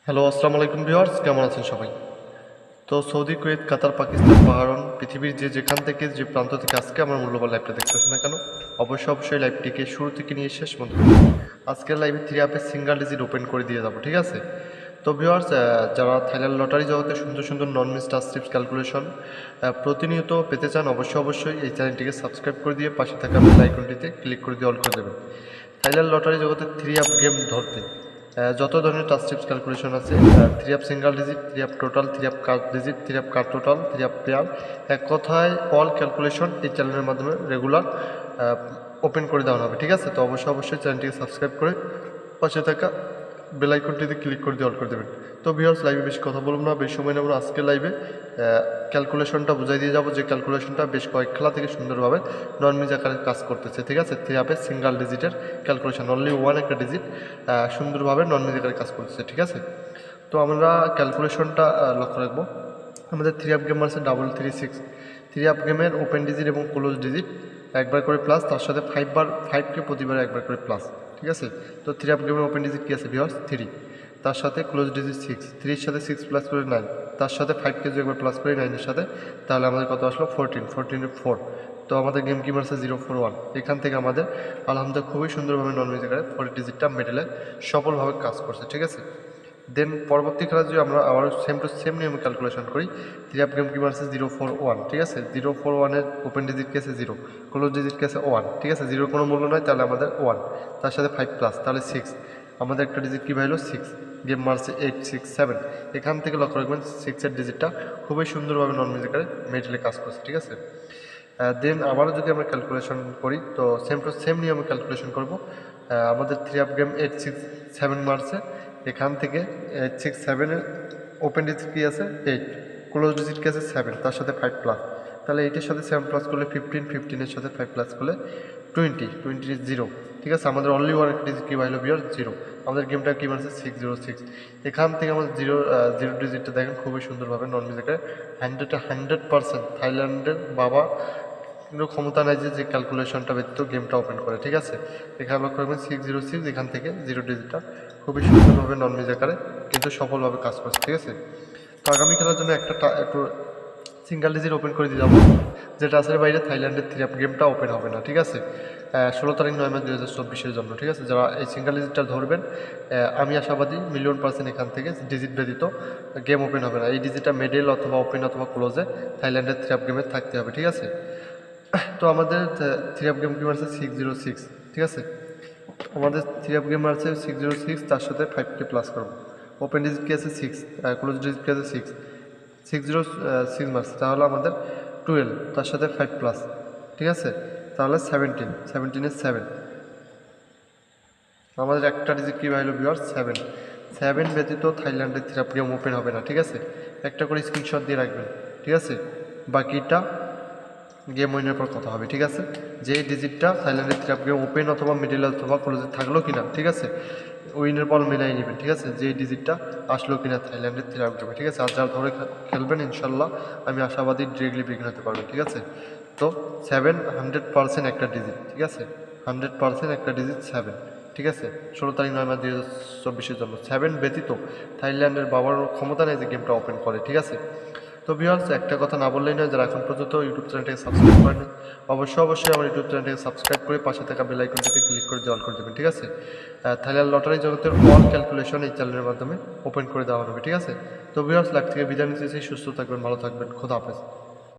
Hello, আসসালামু আলাইকুম viewers, কেমন আছেন সবাই? তো সৌদি, কুয়েত, কাতার, পাকিস্তান, বাহরাইন, পৃথিবীর যেখান থেকে যে প্রান্ত থেকে আজকে আমার মূল্যবান লাইভটা দেখতেছেন না কেন, অবশ্যই লাইভটিকে শুরু থেকে নিয়ে শেষ পর্যন্ত দেখুন। আজকের লাইভে 3 অ্যাপে সিঙ্গেল ডিজিট ওপেন করে দিয়ে যাবো, ঠিক আছে? তো ভিউয়ার্স, যারা থাইল্যান্ড লটারি জগতে সুন্দর সুন্দর নন মিস টাচ টিপস ক্যালকুলেশন প্রতিনিয়ত পেতে চান, অবশ্যই এই চ্যানেলটিকে সাবস্ক্রাইব করে দিয়ে পাশে থাকা বেল আইকনটিতে ক্লিক করে দিয়ে অল করে দেবেন। থাইল্যান্ড লটারি জগতে 3 অ্যাপ গেম ধরতে যত ধরনের টাচ টিপস ক্যালকুলেশন আছে, 3 app single digit, 3 app total, 3 app card digit, 3 app card total, 3 app pair, এক কথায় অল ক্যালকুলেশন এই চ্যানেলের মাধ্যমে রেগুলার ওপেন করে দেওয়া হবে, ঠিক আছে? তো অবশ্যই চ্যানেলটিকে সাবস্ক্রাইব করে পাশে থাকা বেল আইকনটিতে ক্লিক করে দিয়ে অল করে দেবেন। তো ভিউয়ার্স, লাইভে বেশি কথা বলবো না, বেশি সময় নেব না। আজকে লাইভে ক্যালকুলেশনটা বুঝাই দিয়ে যাবো, যে ক্যালকুলেশনটা বেশ কয়েক খেলা থেকে সুন্দরভাবে নন মিজ আকারে কাজ করতেছে, ঠিক আছে? 3 অ্যাপে সিঙ্গেল ডিজিটের ক্যালকুলেশন, অনলি ওয়ান একটা ডিজিট সুন্দরভাবে নন মিজ আকারে কাজ করতেছে, ঠিক আছে? তো আমরা ক্যালকুলেশনটা লক্ষ্য রাখবো। আমাদের 3 অ্যাপ গেম আছে 336। 3 অ্যাপ গেমের ওপেন ডিজিট এবং ক্লোজ ডিজিট একবার করে প্লাস, তার সাথে 5কে প্রতিবার একবার করে প্লাস, ঠিক আছে? তো 3 অ্যাপ গেমের ওপেন ডিজিট কী আছে ভিউয়ার্স? 3, তার সাথে ক্লোজ ডিজিট 6, 3 এর সাথে 6 প্লাস করে 9, তার সাথে 5কে যদি একবার প্লাস করি 9 এর সাথে, তাহলে আমাদের কত আসলো? 14, 4। তো আমাদের গেম কি মারছে 041। এখান থেকে আমাদের আলহামদুলিল্লাহ খুবই সুন্দরভাবে নন মিউজিকারে 40 ডিজিটটা মেডেলে সফলভাবে কাজ করছে, ঠিক আছে? দেন পরবর্তী খেলা যদি আমরা আবার সেম টু সেম নিয়মে ক্যালকুলেশন করি, 3 অ্যাপ গেম কি মারছে 041, ঠিক আছে? 041-এর ওপেন ডিজিট কি আছে? 0, ক্লোজ ডিজিট কি আছে? 1, ঠিক আছে? 0 কোনো মূল্য নয়, তাহলে আমাদের 1, তার সাথে 5 প্লাস, তাহলে 6, আমাদের একটা ডিজিট কী ভাইলো? 6। গেম মারছে 8, 6, 7। এখান থেকে লক্ষ্য রাখবেন 6-এর ডিজিটটা খুবই সুন্দরভাবে নন মিউজিকারে মেডেলে কাজ করছে, ঠিক আছে? দেন আবারও যদি আমরা ক্যালকুলেশন করি, তো সেম টু সেম নিয়মে ক্যালকুলেশন করব। আমাদের 3 অ্যাপ গেম 8, 6, 7 মারছে। এখান থেকে 8, 6, 7-এর ওপেন ডিজিট কী আছে? 8, ক্লোজ ডিজিট কী আছে? 7, তার সাথে 5 প্লাস, তাহলে 8-এর সাথে 7 প্লাস করলে 15, 15-এর সাথে 5 প্লাস করলে 20, 20 0, ঠিক আছে? আমাদের অনলি ওয়ান একটা ডিজিট কী ভাইলো বিয়ার? 0। আমাদের গেমটা কী মারছে? 606। এখান থেকে আমাদের জিরো ডিজিটটা দেখেন খুবই সুন্দরভাবে নন মিউজিকে 100% থাইল্যান্ডের বাবা কিন্তু ক্ষমতা নেই যে ক্যালকুলেশনটা ব্যতীত গেমটা ওপেন করে, ঠিক আছে? এখানে লক্ষ্য করবেন 606, এখান থেকে জিরো ডিজিটটা খুবই সুন্দরভাবে নন মিউজ আকারে কিন্তু সফলভাবে কাজ করছে, ঠিক আছে? তো আগামী খেলার জন্য একটু সিঙ্গেল ডিজিট ওপেন করে দিয়ে যাবো, যেটা আসলে বাইরে থাইল্যান্ডের 3 অ্যাপ গেমটা ওপেন হবে না, ঠিক আছে? 16 তারিখ 9 মার্চ 2024-এর জন্য, ঠিক আছে? যারা এই সিঙ্গেল ডিজিটটা ধরবেন, আমি আশাবাদী $1,000,000 এখান থেকে ডিজিট ব্যতীত গেম ওপেন হবে না। এই ডিজিটটা মেডেল অথবা ওপেন অথবা ক্লোজে থাইল্যান্ডের 3 অ্যাপ গেমে থাকতে হবে, ঠিক আছে? তো আমাদের 3 অ্যাপ গেম কি মারছে 606, ঠিক আছে? আমাদের 3 অ্যাপ গেম মারছে 606, তার সাথে 5কে প্লাস করবো। ওপেন ডিজিট কি আছে? 6, ক্লোজ ডিজিট কি আছে? 6, 606 মারছে, তাহলে আমাদের 12, তার সাথে 5 প্লাস, ঠিক আছে? তাহলে 17, 17-এর 7, আমাদের একটা ডিজিট কী ভাইলো ভিউয়ার্স? 7। 7 ব্যতীত থাইল্যান্ডের 3 অ্যাপ গেম ওপেন হবে না, ঠিক আছে? একটা করে স্ক্রিনশট দিয়ে রাখবেন, ঠিক আছে? বাকিটা গেম উইনের পর কথা হবে, ঠিক আছে? যে ডিজিটটা থাইল্যান্ডের 3 অ্যাপ গেম ওপেন অথবা মিডিল অথবা ক্লোজে থাকলো কিনা, ঠিক আছে? উইনের পর মিলাই নেবেন, ঠিক আছে? যে ডিজিটটা আসলো কিনা থাইল্যান্ডের 3 অ্যাপ গেমে, ঠিক আছে? আর যারা ধরে খেলবেন ইনশাল্লাহ আমি আশাবাদী ডিরেক্টলি বিগিন হতে পারবেন, ঠিক আছে? তো 7 100% একটা ডিজিট, ঠিক আছে? 100% একটা ডিজিট 7, ঠিক আছে? 16 তারিখ 9 মার্চ 2024-এর জন্য 7 ব্যতীত থাইল্যান্ডের বাবার ক্ষমতা নেই যে গেমটা ওপেন করে, ঠিক আছে? তো ভিউয়ার্স, একটা কথা না বললেই নয়, যারা এখন পর্যন্ত ইউটিউব চ্যানেলটাকে সাবস্ক্রাইব করেনি, অবশ্যই আমার ইউটিউব চ্যানেলটাকে সাবস্ক্রাইব করে পাশে থাকা বেল আইকনটিতে ক্লিক করে দিয়ে অল করে দেবেন, ঠিক আছে? থাইল্যান্ড লটারি জগতের অল ক্যালকুলেশন এই চ্যানেলের মাধ্যমে ওপেন করে দেওয়া হবে, ঠিক আছে? তো ভিউয়ার্স, লাইভ থেকে বিদায় নিতেছি। সুস্থ থাকবেন, ভালো থাকবেন, খোদা হাফেজ।